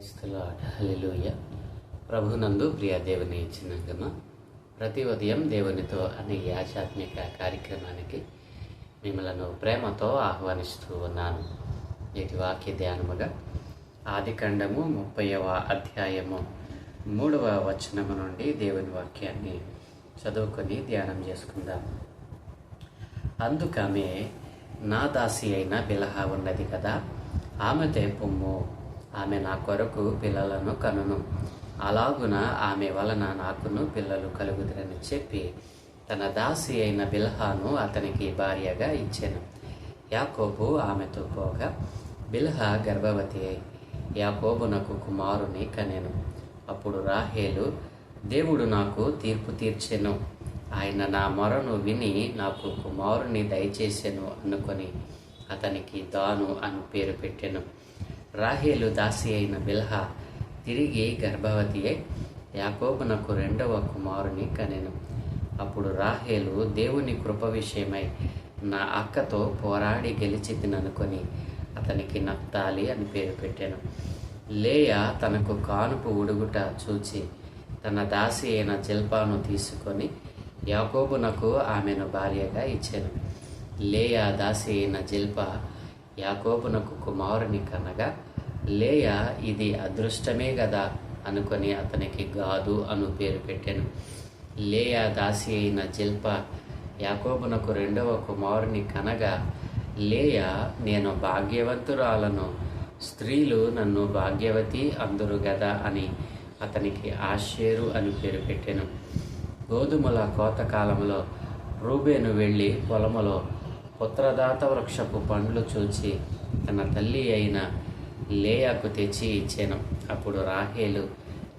హల్లెలూయ. ప్రభునందు ప్రియ దేవుని చిన్నగమ, ప్రతి ఉదయం దేవునితో అనే ఈ ఆధ్యాత్మిక కార్యక్రమానికి మిమ్మలను ప్రేమతో ఆహ్వానిస్తూ ఉన్నాను. నేటి వాక్య ధ్యానముగా ఆదికాండము 30వ అధ్యాయము 3వ వచనము నుండి దేవుని వాక్యాన్ని చదువుకొని ధ్యానం చేసుకుందాం. అందుకామె, నా దాసి అయిన బిలహా ఉన్నది కదా, ఆమెతో పొమ్ము, ఆమె నా కొరకు పిల్లలను కనును, అలాగున ఆమె వలన నాకును పిల్లలు కలుగుదురని చెప్పి తన దాసి అయిన బిల్హాను అతనికి భార్యగా ఇచ్చెను. యాకోబు ఆమెతో పోగా బిల్హా గర్భవతి అయి యాకోబునకు కుమారుని కనెను. అప్పుడు రాహేలు, దేవుడు నాకు తీర్పు తీర్చెను, ఆయన నా మొరను విని నాకు కుమారుని దయచేసెను అనుకొని అతనికి దాను అని పేరు పెట్టెను. రాహేలు దాసి అయిన బిల్హా తిరిగి గర్భవతి అయి యాకోబునకు 2వ కుమారుని కనెను. అప్పుడు రాహేలు దేవుని కృప విషయమై నా అక్కతో పోరాడి గెలిచితిననుకొని అతనికి నఫ్తాలి అని పేరు పెట్టాను. లేయా తనకు కానుపు ఉడుగుట చూచి తన దాసి అయిన జిల్పాను తీసుకొని యాకోబునకు ఆమెను భార్యగా ఇచ్చాను. లేయా దాసి అయిన జిల్పా యాకోబునకు కుమారుని కనగా లేయా ఇది అదృష్టమే గదా అనుకొని అతనికి గాదు అను పేరు పెట్టాను. లేయా దాసి అయిన జిల్పా యాకోబునకు 2వ కుమారుని కనగా లేయా నేను భాగ్యవంతురాలను, స్త్రీలు నన్ను భాగ్యవతి అందురు గదా అని అతనికి ఆషేరు అని పేరు పెట్టాను. గోధుమల కోతకాలంలో రూబేను వెళ్ళి పొలములో పుత్రదాత వృక్షపు పండ్లు చూచి తన తల్లి అయిన లేయాకు తెచ్చి ఇచ్చాను. అప్పుడు రాహేలు,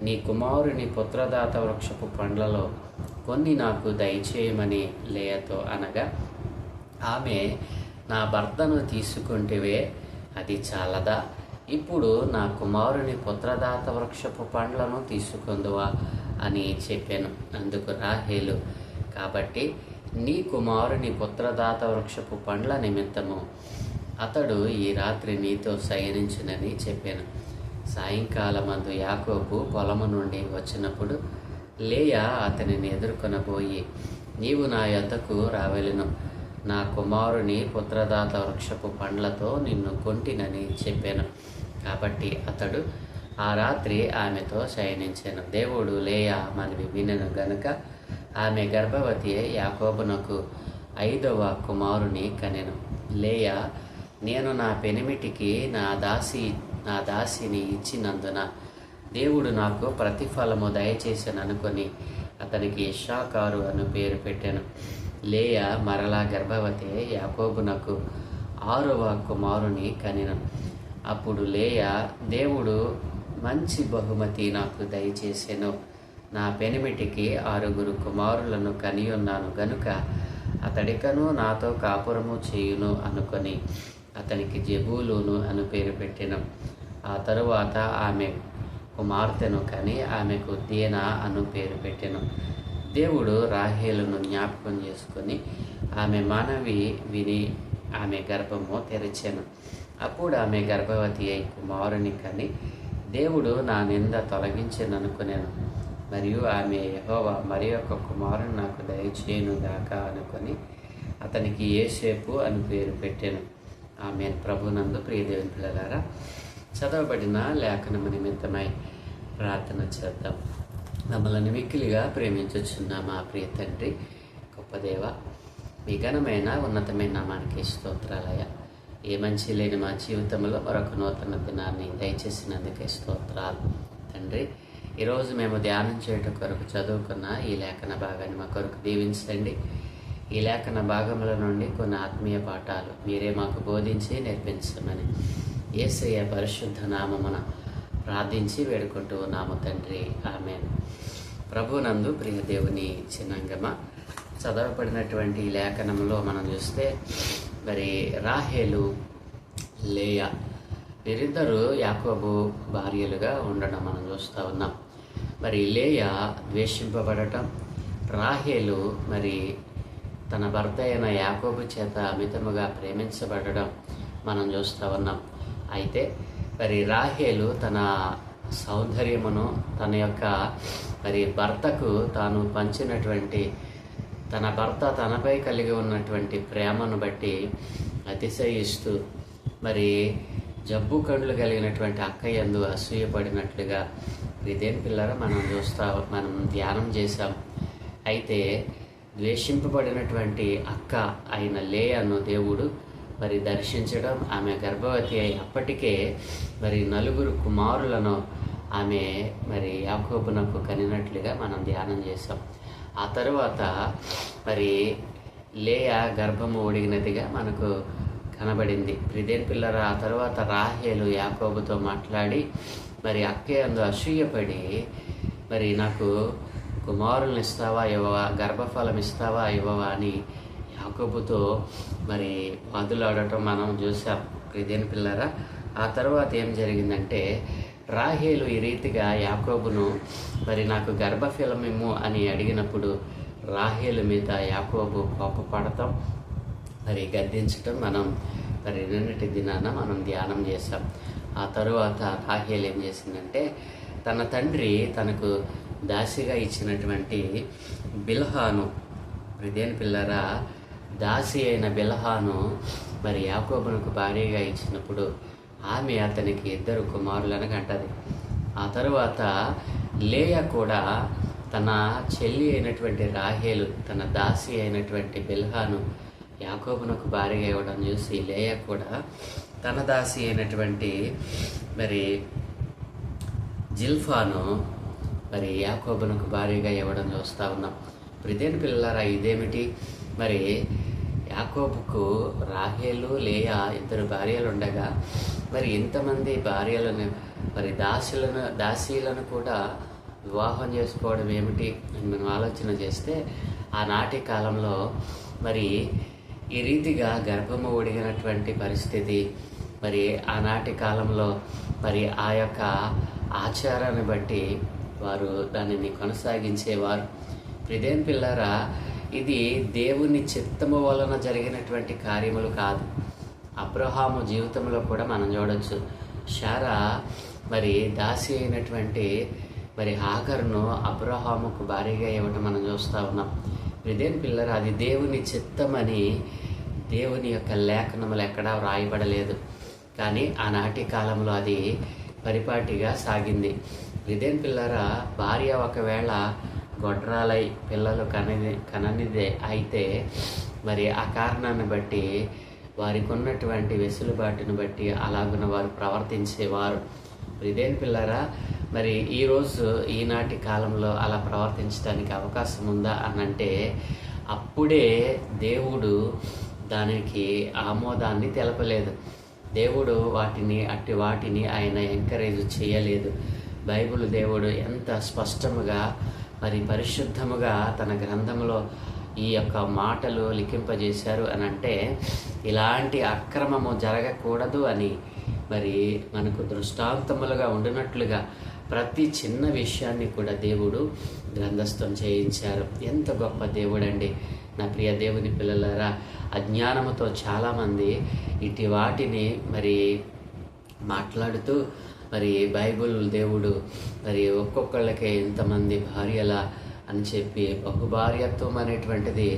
నీ కుమారుని పుత్రదాత వృక్షపు పండ్లలో కొన్ని నాకు దయచేయమని లేయతో అనగా, ఆమె, నా భర్తను తీసుకుంటేవే, అది చాలదా? ఇప్పుడు నా కుమారుని పుత్రదాత వృక్షపు పండ్లను తీసుకుందువా అని చెప్పాను. అందుకు రాహేలు, కాబట్టి నీ కుమారుని పుత్రదాత వృక్షపు పండ్ల నిమిత్తము అతడు ఈ రాత్రి నీతో శయనించునని చెప్పాను. సాయంకాలమందు యాకోబు పొలము నుండి వచ్చినప్పుడు లేయా అతనిని ఎదుర్కొనబోయి, నీవు నా యొద్దకు రావెలను, నా కుమారుని పుత్రదాత వృక్షపు పండ్లతో నిన్ను కొంటినని చెప్పాను. కాబట్టి అతడు ఆ రాత్రి ఆమెతో శయనించాను. దేవుడు లేయా మనవి వినెను గనుక ఆమె గర్భవతి యాకోబునకు 5వ కుమారుని కనెను. లేయా, నేను నా పెనిమిటికి నా దాసిని ఇచ్చినందున దేవుడు నాకు ప్రతిఫలము దయచేసాను అనుకొని అతనికి ఇశ్శాకారు అను పేరు పెట్టాను. లేయా మరలా గర్భవతి యాకోబునకు 6వ కుమారుని కనెను. అప్పుడు లేయా, దేవుడు మంచి బహుమతి నాకు దయచేసెను, నా పెనిమిటికి 6 కుమారులను కనియున్నాను గనుక అతడికను నాతో కాపురము చేయును అనుకొని అతనికి జెబూలూను అను పేరు పెట్టెను. ఆ తరువాత ఆమె కుమార్తెను కని ఆమెకు దీనా అను పేరు పెట్టెను. దేవుడు రాహేలును జ్ఞాపకం చేసుకొని ఆమె మనవి విని ఆమె గర్భము తెరిచెను. అప్పుడు ఆమె గర్భవతి అయి కుమారుని కని దేవుడు నా నింద తొలగించెననుకొనెను, మరియు ఆమె యెహోవా మరి ఒక కుమారుని నాకు దయచేయునుగాక అనుకొని అతనికి యేసేపు అని పేరు పెట్టాను. ఆమె ప్రభునందు ప్రియ దేవుని పిల్లలారా, చదవబడిన లేఖనము నిమిత్తమై ప్రార్థన చేద్దాం. మమ్మల్ని మిక్కిలిగా ప్రేమించుచున్న మా ప్రియ తండ్రి, గొప్ప దేవ, మీ ఘనమైన ఉన్నతమైన నామానికి స్తోత్రాలయ. ఏ మంచి లేని మా జీవితంలో మరొక నూతన దినాన్ని దయచేసినందుకే స్తోత్రాలు తండ్రి. ఈరోజు మేము ధ్యానం చేయటం కొరకు చదువుకున్న ఈ లేఖన భాగాన్ని మా కొరకు దీవించండి. ఈ లేఖన భాగముల నుండి కొన్ని ఆత్మీయ పాఠాలు మీరే మాకు బోధించి నేర్పించమని యేసయ్య పరిశుద్ధ నామమున ప్రార్థించి వేడుకుంటూ ఉన్నాము తండ్రి, ఆమేన్. ప్రభునందు ప్రియ దేవుని చిన్నంగమ, చదవబడినటువంటి ఈ లేఖనంలో మనం చూస్తే మరి రాహేలు, లేయా వీరిద్దరూ యాకోబు భార్యలుగా ఉండడం మనం చూస్తూ ఉన్నాం. మరి లేయా ద్వేషింపబడటం, రాహేలు మరి తన భర్త అయిన యాకోబు చేత అమితముగా ప్రేమించబడడం మనం చూస్తూ ఉన్నాం. అయితే మరి రాహేలు తన సౌందర్యమును తన యొక్క మరి భర్తకు తాను పంచినటువంటి తన భర్త తనపై కలిగి ఉన్నటువంటి ప్రేమను బట్టి అతిశయిస్తూ మరి జబ్బు కండ్లు కలిగినటువంటి అక్కయందు అసూయపడినట్లుగా ఇదేం పిల్లరా మనం ధ్యానం చేశాం. అయితే ద్వేషింపబడినటువంటి అక్క అయిన లేయాను దేవుడు మరి దర్శించడం, ఆమె గర్భవతి అయి అప్పటికే మరి 4 కుమారులను ఆమె మరి యాకోబునకు కనినట్లుగా మనం ధ్యానం చేసాం. ఆ తరువాత మరి లేయా గర్భము ఒడిగినదిగా మనకు కనబడింది. ప్రిదేన్ పిల్లర ఆ తర్వాత రాహేలు యాకోబుతో మాట్లాడి మరి అక్కే అందు అసూయపడి మరి నాకు కుమారులను ఇస్తావా ఇవ్వవా, గర్భఫలం ఇస్తావా ఇవ్వవా అని యాకోబుతో మరి వాదులాడటం మనం చూసాం. ప్రిదేన్ పిల్లరా ఆ తర్వాత ఏం జరిగిందంటే రాహేలు ఈ రీతిగా యాకోబును మరి నాకు గర్భఫలం ఇమ్ము అని అడిగినప్పుడు రాహేలు మీద యాకోబు కోపపడతాం, మరి గద్దించటం మనం మరి నిన్నటి దినాన మనం ధ్యానం చేసాం. ఆ తరువాత రాహేలు ఏం చేసిందంటే తన తండ్రి తనకు దాసిగా ఇచ్చినటువంటి బిల్హాను, ప్రిదేన్ పిల్లరా దాసి అయిన బిల్హాను మరి యాకోబునకు భార్యగా ఇచ్చినప్పుడు ఆమె అతనికి 2 కుమారులను కంటది. ఆ తరువాత లేయా కూడా తన చెల్లి అయినటువంటి రాహేలు తన దాసి అయినటువంటి బిల్హాను యాకోబునకు భార్యగా ఇవ్వడం చూసి లేయా కూడా తన దాసి అయినటువంటి మరి జిల్ఫాను మరి యాకోబునకు భార్యగా ఇవ్వడం చూస్తూ ఉన్నాం. ప్రిదేన్ పిల్లలారా ఇదేమిటి, మరి యాకోబుకు రాహేలు లేయా 2 భార్యలు ఉండగా మరి ఇంతమంది భార్యలను మరి దాసీలను కూడా వివాహం చేసుకోవడం ఏమిటి అని మనం ఆలోచన చేస్తే ఆనాటి కాలంలో మరి ఈ రీతిగా గర్భము ఒడిగినటువంటి పరిస్థితి, మరి ఆనాటి కాలంలో మరి ఆ యొక్క ఆచారాన్ని బట్టి వారు దానిని కొనసాగించేవారు. ప్రిదేన్ పిల్లరా ఇది దేవుని చిత్తము వలన జరిగినటువంటి కార్యములు కాదు. అబ్రహాము జీవితంలో కూడా మనం చూడొచ్చు. శారా మరి దాసి అయినటువంటి మరి హాగర్ను అబ్రహాముకు భార్యగా ఇవ్వటం మనం చూస్తూ ఉన్నాం. ప్రిదేన్ పిల్లరా అది దేవుని చిత్తమని దేవుని యొక్క లేఖనములు ఎక్కడా వ్రాయబడలేదు, కానీ ఆనాటి కాలంలో అది పరిపాటిగా సాగింది. ప్రిదేన్ పిల్లరా భార్య ఒకవేళ గొడ్రాలై పిల్లలు కననిదే అయితే మరి ఆ కారణాన్ని బట్టి వారికి ఉన్నటువంటి వెసులుబాటును బట్టి అలాగున వారు ప్రవర్తించేవారు. ప్రిదేన్ పిల్లరా మరి ఈరోజు ఈనాటి కాలంలో అలా ప్రవర్తించడానికి అవకాశం ఉందా అని అంటే అప్పుడే దేవుడు దానికి ఆమోదాన్ని తెలపలేదు. దేవుడు వాటిని ఆయన ఎంకరేజ్ చేయలేదు. బైబిల్ దేవుడు ఎంత స్పష్టముగా మరి పరిశుద్ధముగా తన గ్రంథంలో ఈ యొక్క మాటలు లిఖింపజేశారు అని అంటే ఇలాంటి అక్రమము జరగకూడదు అని మరి మనకు దృష్టాంతములుగా ఉండినట్లుగా ప్రతి చిన్న విషయాన్ని కూడా దేవుడు గ్రంథస్థం చేయించారు. ఎంత గొప్ప దేవుడండి నా ప్రియ దేవుని పిల్లలారా. అజ్ఞానముతో చాలామంది ఇటు వాటిని మరి మాట్లాడుతూ మరి బైబిల్ దేవుడు మరి ఒక్కొక్కళ్ళకే ఇంతమంది భార్యల అని చెప్పి బహుభార్యత్వం అనేటువంటిది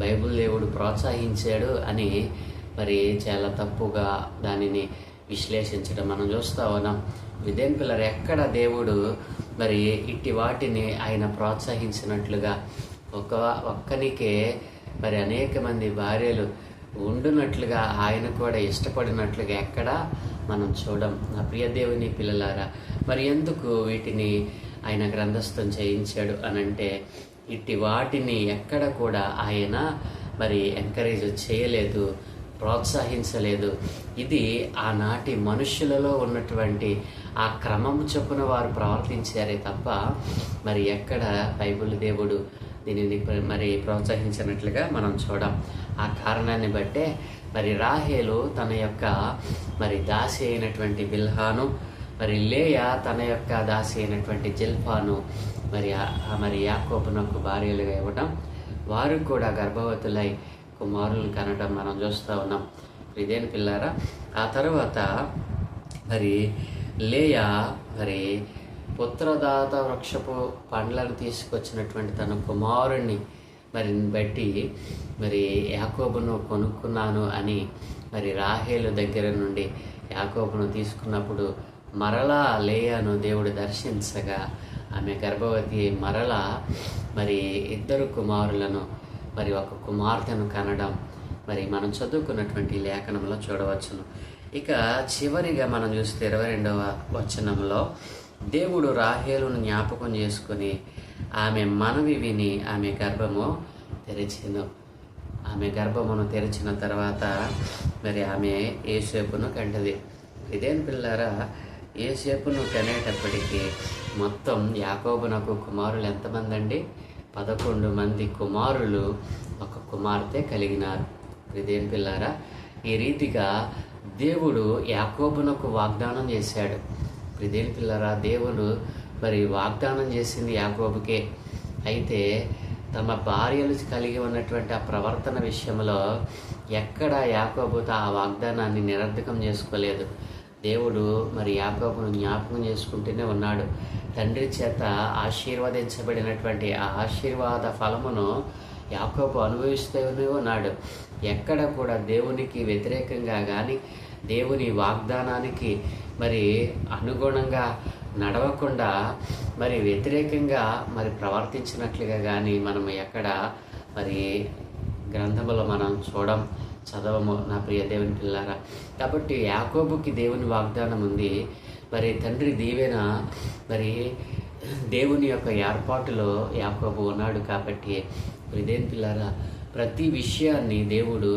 బైబిల్ దేవుడు ప్రోత్సహించాడు అని మరి చాలా తప్పుగా దానిని విశ్లేషించడం మనం చూస్తూ ఉన్నాం. విదేన్ పిల్లలు ఎక్కడ దేవుడు మరి ఇట్టి వాటిని ఆయన ప్రోత్సహించినట్లుగా ఒక్కనికే మరి అనేక మంది భార్యలు ఉండునట్లుగా ఆయన కూడా ఇష్టపడినట్లుగా ఎక్కడ మనం చూడం. నా ప్రియ దేవుని పిల్లలారా మరి ఎందుకు వీటిని ఆయన గ్రంథస్థం చేయించాడు అనంటే ఇట్టి వాటిని ఎక్కడ కూడా ఆయన మరి ఎంకరేజ్ చేయలేదు, ప్రోత్సహించలేదు. ఇది ఆనాటి మనుషులలో ఉన్నటువంటి ఆ క్రమం చొప్పున వారు ప్రవర్తించారే తప్ప మరి ఎక్కడ బైబిల్ దేవుడు దీనిని మరి ప్రోత్సహించినట్లుగా మనం చూడం. ఆ కారణాన్ని బట్టే మరి రాహేలు తన యొక్క మరి దాసి అయినటువంటి బిల్హాను, మరి లేయా తన యొక్క దాసి అయినటువంటి జిల్ఫాను మరి యాకోబునకు భార్యలుగా ఇవ్వడం, వారు కూడా గర్భవతులై కుమారులు కనడం మనం చూస్తూ ఉన్నాం. ఇదేని పిల్లారా ఆ తర్వాత మరి లేయా మరి పుత్రదాత వృక్షపు పండ్లను తీసుకొచ్చినటువంటి తన కుమారుణ్ణి మరి బట్టి మరి యాకోబును కొనుక్కున్నాను అని మరి రాహేలు దగ్గర నుండి యాకోబును తీసుకున్నప్పుడు మరలా లేయాను దేవుడు దర్శించగా ఆమె గర్భవతి మరలా మరి ఇద్దరు కుమారులను మరి ఒక కుమార్తెను కనడం మరి మనం చదువుకున్నటువంటి లేఖనంలో చూడవచ్చును. ఇక చివరిగా మనం చూస్తే 22వ వచనంలో దేవుడు రాహేలును జ్ఞాపకం చేసుకుని ఆమె మనవి విని ఆమె గర్భము తెరిచెను. ఆమె గర్భమును తెరిచిన తర్వాత మరి ఆమె యోసేపును కంటది. ఇదేం పిల్లారా, యోసేపును కనేటప్పటికీ మొత్తం యాకోబునకు కుమారులు ఎంతమంది అండి? 11 మంది కుమారులు, ఒక కుమార్తె కలిగినారు. ఇదేం పిల్లారా, ఈ రీతిగా దేవుడు యాకోబునకు వాగ్దానం చేశాడు. ఇదేం పిల్లారా, దేవుడు మరి వాగ్దానం చేసింది యాకోబుకే. అయితే తమ భార్యలు కలిగి ఉన్నటువంటి ఆ ప్రవర్తన విషయంలో ఎక్కడ యాకోబుతో ఆ వాగ్దానాన్ని నిరర్ధకం చేసుకోలేదు. దేవుడు మరి యాకోబును జ్ఞాపకం చేసుకుంటూనే ఉన్నాడు. తండ్రి చేత ఆశీర్వదించబడినటువంటి ఆ ఆశీర్వాద ఫలమును యాకోబు అనుభవిస్తూనే ఉన్నాడు. ఎక్కడ కూడా దేవునికి వ్యతిరేకంగా కానీ దేవుని వాగ్దానానికి మరి అనుగుణంగా నడవకుండా మరి వ్యతిరేకంగా మరి ప్రవర్తించినట్లుగా కానీ మనం ఎక్కడ మరి గ్రంథంలో మనం చదవము నా ప్రియ దేవుని పిల్లారా. కాబట్టి యాకోబుకి దేవుని వాగ్దానం ఉంది. మరి తండ్రి దీవెన మరి దేవుని యొక్క ఏర్పాటులో యాకోబు ఉన్నాడు. కాబట్టి ఇదేం పిల్లారా, ప్రతి విషయాన్ని దేవుడు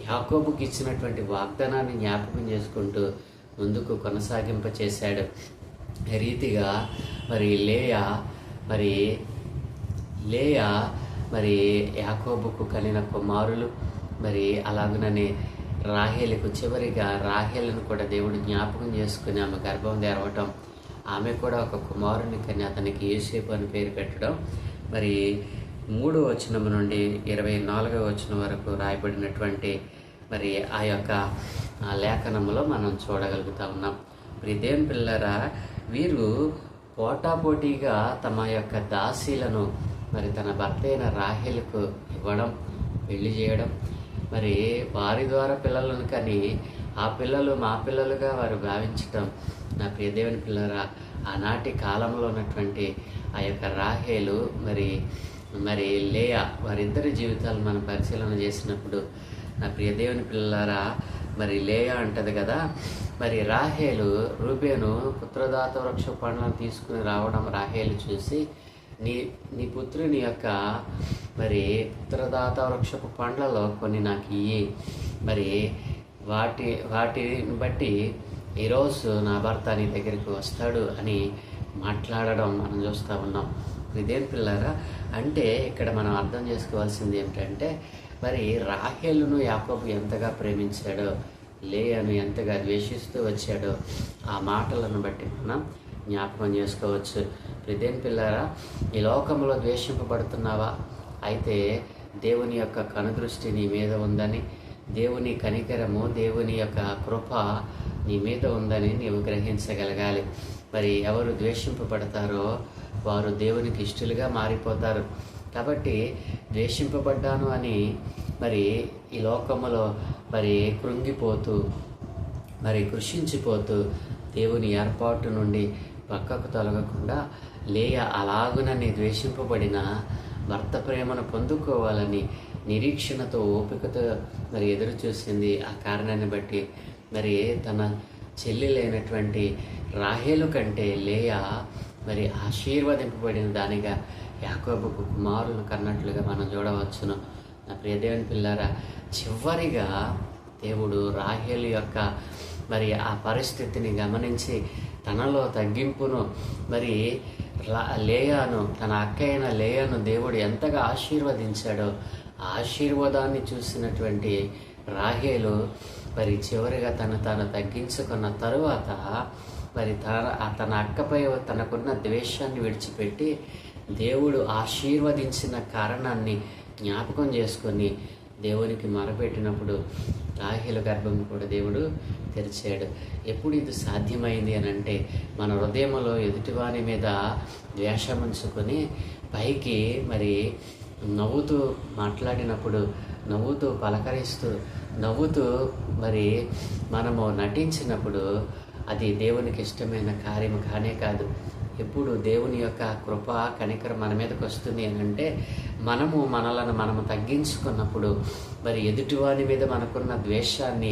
యాకోబుకి ఇచ్చినటువంటి వాగ్దానాన్ని జ్ఞాపకం చేసుకుంటూ ముందుకు కొనసాగింప చేశాడు. రీతిగా మరి లేయా మరి యాకోబుకు కలిగిన కుమారులు, మరి అలాగనే రాహేలుకు చివరిగా రాహేలును కూడా దేవుడు జ్ఞాపకం చేసుకుని ఆమె గర్భం తెరవటం, ఆమె కూడా ఒక కుమారుని కని అతనికి యోసేపు అని పేరు పెట్టడం మరి 3వ వచనం నుండి 24వ వచనం వరకు రాయబడినటువంటి మరి ఆ యొక్క లేఖనంలో మనం చూడగలుగుతా ఉన్నాం. మరి దేవుని పిల్లరా, వీరు పోటాపోటీగా తమ యొక్క దాసీలను మరి తన భర్త అయిన రాహేలుకు ఇవ్వడం, పెళ్లి చేయడం, మరి వారి ద్వారా పిల్లలను కానీ ఆ పిల్లలు మా పిల్లలుగా వారు భావించటం. నా ప్రియ దేవుని పిల్లరా, ఆనాటి కాలంలో ఉన్నటువంటి ఆ యొక్క రాహేలు మరి లేయా వారిద్దరి జీవితాలు మనం పరిశీలన చేసినప్పుడు నా ప్రియ దేవుని పిల్లలారా, మరి లేయా అంటది కదా, మరి రాహేలు రూబేను పుత్రదాత వృక్ష పండ్లను తీసుకుని రావడం రాహేలు చూసి నీ పుత్రుని యొక్క మరి పుత్రదాత వృక్షపు పండ్లలో కొన్ని నాకు ఇయ్యి, మరి వాటిని బట్టి ఈరోజు నా భర్త నీ దగ్గరికి వస్తాడు అని మాట్లాడడం మనం చూస్తూ ఉన్నాం. ఇదేం పిల్లారా, అంటే ఇక్కడ మనం అర్థం చేసుకోవాల్సింది ఏమిటంటే మరి రాహేలును యాకోబు ఎంతగా ప్రేమించాడో, లేయాను ఎంతగా ద్వేషిస్తూ వచ్చాడో ఆ మాటలను బట్టి మనం జ్ఞాపకం చేసుకోవచ్చు. ఇదేం పిల్లారా, ఈ లోకంలో ద్వేషింపబడుతున్నావా? అయితే దేవుని యొక్క కనుదృష్టి నీ మీద ఉందని, దేవుని కనికరము, దేవుని యొక్క కృప నీ మీద ఉందని నీవు గ్రహించగలగాలి. మరి ఎవరు ద్వేషింపబడతారో వారు దేవునికి ఇష్టలుగా మారిపోతారు. కాబట్టి ద్వేషింపబడ్డాను అని మరి ఈ లోకములో మరి కృంగిపోతూ మరి కృషించిపోతూ దేవుని ఏర్పాటు నుండి పక్కకు తొలగకుండా లేయా అలాగునని ద్వేషింపబడిన భర్త ప్రేమను పొందుకోవాలని నిరీక్షణతో ఓపికతో మరి ఎదురు చూసింది. ఆ కారణాన్ని బట్టి మరి తన చెల్లెలైనటువంటి రాహేలు కంటే లేయా మరి ఆశీర్వదింపబడిన దానిగా యాకోబుకు కుమారులను కన్నట్లుగా మనం చూడవచ్చును. నా ప్రియ దేవుని పిల్లారా, చివరిగా దేవుడు రాహేలు యొక్క మరి ఆ పరిస్థితిని గమనించి తనలో తగ్గింపును మరి లేయాను, తన అక్క అయిన లేయాను దేవుడు ఎంతగా ఆశీర్వదించాడో ఆ ఆశీర్వాదాన్ని చూసినటువంటి రాహేలు మరి చివరిగా తాను తగ్గించుకున్న తరువాత మరి తన అక్కపై తనకున్న ద్వేషాన్ని విడిచిపెట్టి దేవుడు ఆశీర్వదించిన కారణాన్ని జ్ఞాపకం చేసుకొని దేవునికి మొరపెట్టినప్పుడు రాహేలు గర్భం కూడా దేవుడు తెరిచాడు. ఎప్పుడు ఇది సాధ్యమైంది అని అంటే, మన హృదయంలో ఎదుటివాని మీద ద్వేషం ఉంచుకొని పైకి మరి నవ్వుతూ మాట్లాడినప్పుడు, నవ్వుతూ పలకరిస్తూ, నవ్వుతూ మరి మనము నటించినప్పుడు అది దేవునికి ఇష్టమైన కార్యం కానే కాదు. ఎప్పుడు దేవుని యొక్క కృప కనికరం మన మీదకి వస్తుంది అని అంటే, మనము తగ్గించుకున్నప్పుడు, మరి ఎదుటివాని మీద మనకున్న ద్వేషాన్ని,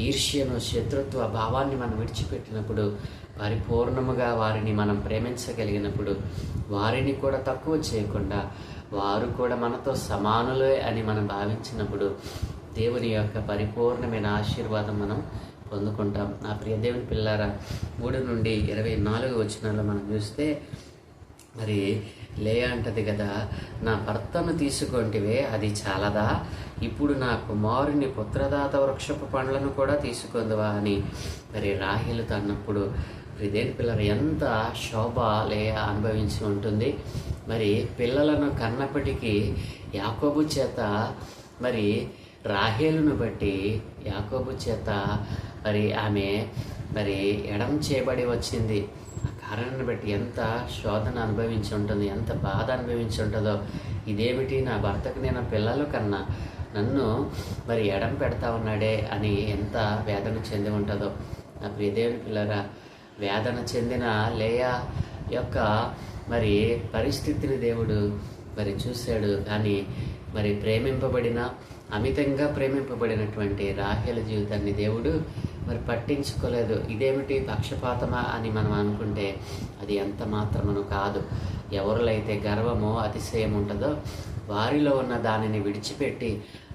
ఈర్ష్యను, శత్రుత్వ భావాన్ని మనం విడిచిపెట్టినప్పుడు, పరిపూర్ణముగా వారిని మనం ప్రేమించగలిగినప్పుడు, వారిని కూడా తక్కువ చేయకుండా వారు కూడా మనతో సమానులే అని మనం భావించినప్పుడు దేవుని యొక్క పరిపూర్ణమైన ఆశీర్వాదం మనం పొందుకుంటాం. నా ప్రియ దేవుని పిల్లారా, 3 నుండి 24 వచనాల్లో మనం చూస్తే, మరి లేయా అంటది కదా, నా భర్తను తీసుకొంటివే అది చాలదా, ఇప్పుడు నా కుమారుని పుత్రదాత వృక్షపు పండ్లను కూడా తీసుకుందువా అని మరి రాహేలుతో అన్నప్పుడు, దేవుని పిల్లలు ఎంత శోభ లేయా అనుభవించి ఉంటుంది. మరి పిల్లలను కన్నప్పటికీ యాకోబు చేత, మరి రాహేలును బట్టి యాకోబు చేత మరి ఆమె మరి ఎడం చేయబడి వచ్చింది. ఆ కారణాన్ని బట్టి ఎంత శోధన అనుభవించి ఉంటుంది, ఎంత బాధ అనుభవించి ఉంటుందో. ఇదేమిటి, నా భర్తకు నేను పిల్లలు కన్నా నన్ను మరి ఎడం పెడతా ఉన్నాడే అని ఎంత వేదన చెంది ఉంటుందో. నా ప్రియదేవుని పిల్లరా, వేదన చెందిన లేయా యొక్క మరి పరిస్థితిని దేవుడు మరి చూశాడు. కానీ మరి అమితంగా ప్రేమింపబడినటువంటి రాహేలు జీవితాన్ని దేవుడు మరి పట్టించుకోలేదు. ఇదేమిటి, పక్షపాతమా అని మనం అనుకుంటే అది ఎంత మాత్రమును కాదు. ఎవరిలో అయితే గర్వమో అతిశయం ఉంటుందో వారిలో ఉన్న దానిని విడిచిపెట్టి,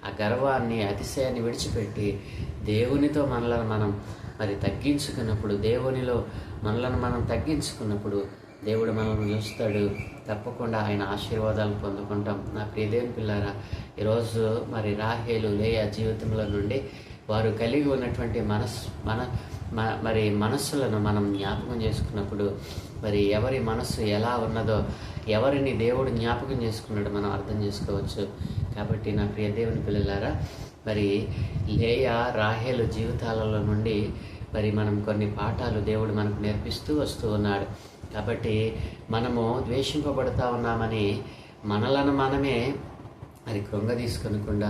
ఆ గర్వాన్ని అతిశయాన్ని విడిచిపెట్టి దేవునితో మనలను మనం మరి తగ్గించుకున్నప్పుడు, దేవునిలో మనలను మనం తగ్గించుకున్నప్పుడు దేవుడు మనల్ని చూస్తాడు. తప్పకుండా ఆయన ఆశీర్వాదాలు పొందుకుంటాం. నా ప్రియదేవుని పిల్లారా, ఈరోజు మరి రాహేలు లేయా జీవితంలో నుండి వారు కలిగి ఉన్నటువంటి మనస్సులను మనం జ్ఞాపకం చేసుకున్నప్పుడు, మరి ఎవరి మనస్సు ఎలా ఉన్నదో, ఎవరిని దేవుడు జ్ఞాపకం చేసుకున్నాడో మనం అర్థం చేసుకోవచ్చు. కాబట్టి నా ప్రియ దేవుని పిల్లలారా, మరి లేయా రాహేలు జీవితాలలో నుండి మరి మనం కొన్ని పాఠాలు దేవుడు మనకు నేర్పిస్తూ వస్తూ ఉన్నాడు. కాబట్టి మనము ద్వేషింపబడతా ఉన్నామని మనలను మనమే మరి కృంగదీసుకొనకుండా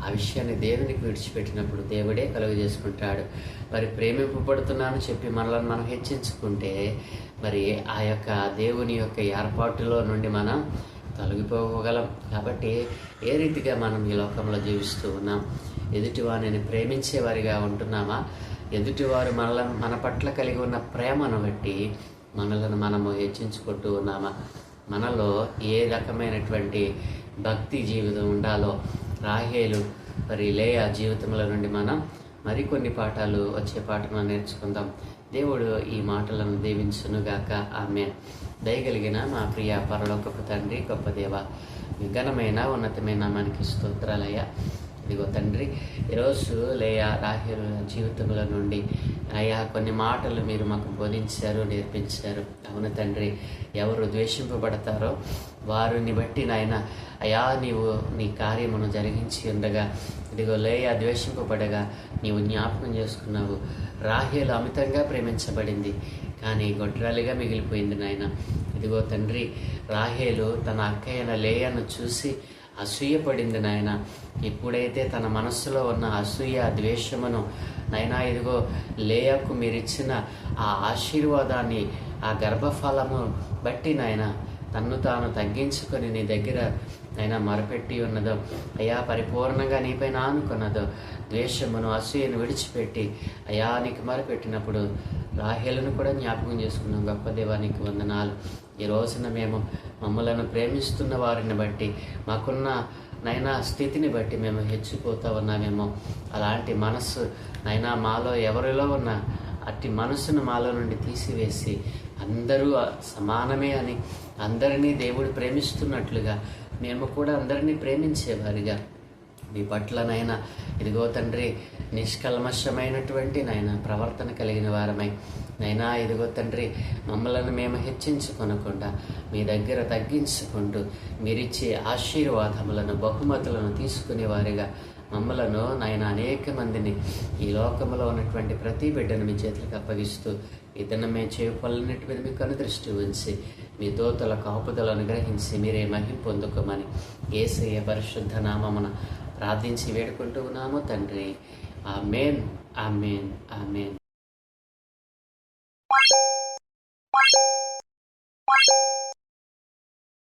ఆ విషయాన్ని దేవునికి విడిచిపెట్టినప్పుడు దేవుడే కలుగజేసుకుంటాడు. మరి ప్రేమింపబడుతున్నానని చెప్పి మనలను మనం హెచ్చించుకుంటే మరి ఆ యొక్క దేవుని యొక్క ఏర్పాటులో నుండి మనం తొలగిపోగలం. కాబట్టి ఏ రీతిగా మనం ఈ లోకంలో జీవిస్తూ ఉన్నాం? ఎదుటివారిని ప్రేమించేవారిగా ఉంటున్నామా? ఎదుటివారు మన పట్ల కలిగి ఉన్న ప్రేమను బట్టి మనలను మనము హెచ్చించుకుంటూ ఉన్నామా? మనలో ఏ రకమైనటువంటి భక్తి జీవితం ఉండాలో రాహేలు మరి లేయా జీవితంలో నుండి మనం మరికొన్ని పాఠాలు వచ్చే పాఠం నేర్చుకుందాం. దేవుడు ఈ మాటలను దీవించునుగాక. ఆమేన్. దయగలిగిన మా ప్రియ పరలోకపు తండ్రి, గొప్ప దేవ, ఘనమైన ఉన్నతమైన మనకి స్తోత్రాలయ్యా. ఇదిగో తండ్రి, ఈరోజు లేయా రాహేలు జీవితంలో నుండి అయ్యా కొన్ని మాటలు మీరు మాకు బోధించారు, నేర్పించారు. అవును తండ్రి, ఎవరు ద్వేషింపబడతారో వారిని బట్టి నాయన అయ్యా నీవు నీ కార్యమును జరిగించి ఉండగా, ఇదిగో లేయా ద్వేషింపబడగా నీవు జ్ఞాపకం చేసుకున్నావు. రాహేలు అమితంగా ప్రేమించబడింది, కానీ గొడ్రాలిగా మిగిలిపోయింది నాయన. ఇదిగో తండ్రి, రాహేలు తన అక్కయ్యన లేయాను చూసి అసూయపడింది నాయన. ఎప్పుడైతే తన మనస్సులో ఉన్న అసూయ ద్వేషమును నాయనా ఇదిగో లేయాకు మీరిచ్చిన ఆ ఆశీర్వాదాన్ని, ఆ గర్భఫలము బట్టి నాయన తన్ను తాను తగ్గించుకొని నీ దగ్గర అయినా మొరపెట్టి ఉన్నదో అయ్యా, పరిపూర్ణంగా నీపైన ఆనుకున్నదో ద్వేషమును అసూయను విడిచిపెట్టి అయ్యా నీకు మొరపెట్టినప్పుడు రాహేలును కూడా జ్ఞాపకం చేసుకున్నాం. గొప్ప దేవానికి వందనాలు. ఈ రోజున మేము మమ్మలను ప్రేమిస్తున్న వారిని బట్టి, మాకున్న నైనా స్థితిని బట్టి మేము హెచ్చిపోతూ ఉన్నామేమో. అలాంటి మనస్సు నైనా మాలో ఎవరిలో ఉన్న అట్టి మనస్సును మాలో నుండి తీసివేసి అందరూ సమానమే అని, అందరినీ దేవుడు ప్రేమిస్తున్నట్లుగా మేము కూడా అందరినీ ప్రేమించేవారిగా మీ పట్లనైనా ఇదిగో తండ్రి నిష్కల్మషమైనటువంటి నాయన ప్రవర్తన కలిగిన వారమై నైనా ఇదిగో తండ్రి మమ్మలను మేము హెచ్చించుకొనకుండా మీ దగ్గర తగ్గించుకుంటూ మీరిచ్చే ఆశీర్వాదములను బహుమతులను తీసుకునేవారిగా మమ్మలను నాయన అనేక మందిని ఈ లోకంలో ఉన్నటువంటి ప్రతి బిడ్డను మీ చేతులకు అప్పగిస్తూ ఈ దినమే చేయు పనులన్నిటి మీద మీకు అనుదృష్టి ఉంచి మీ దోతల కాపుదలను అనుగ్రహించి మీరే మహిమ పొందుకోమని యేసయ్య పరిశుద్ధ నామమున ప్రార్థించి వేడుకుంటూ ఉన్నాము తండ్రి. ఆమేన్, ఆమేన్, ఆమేన్.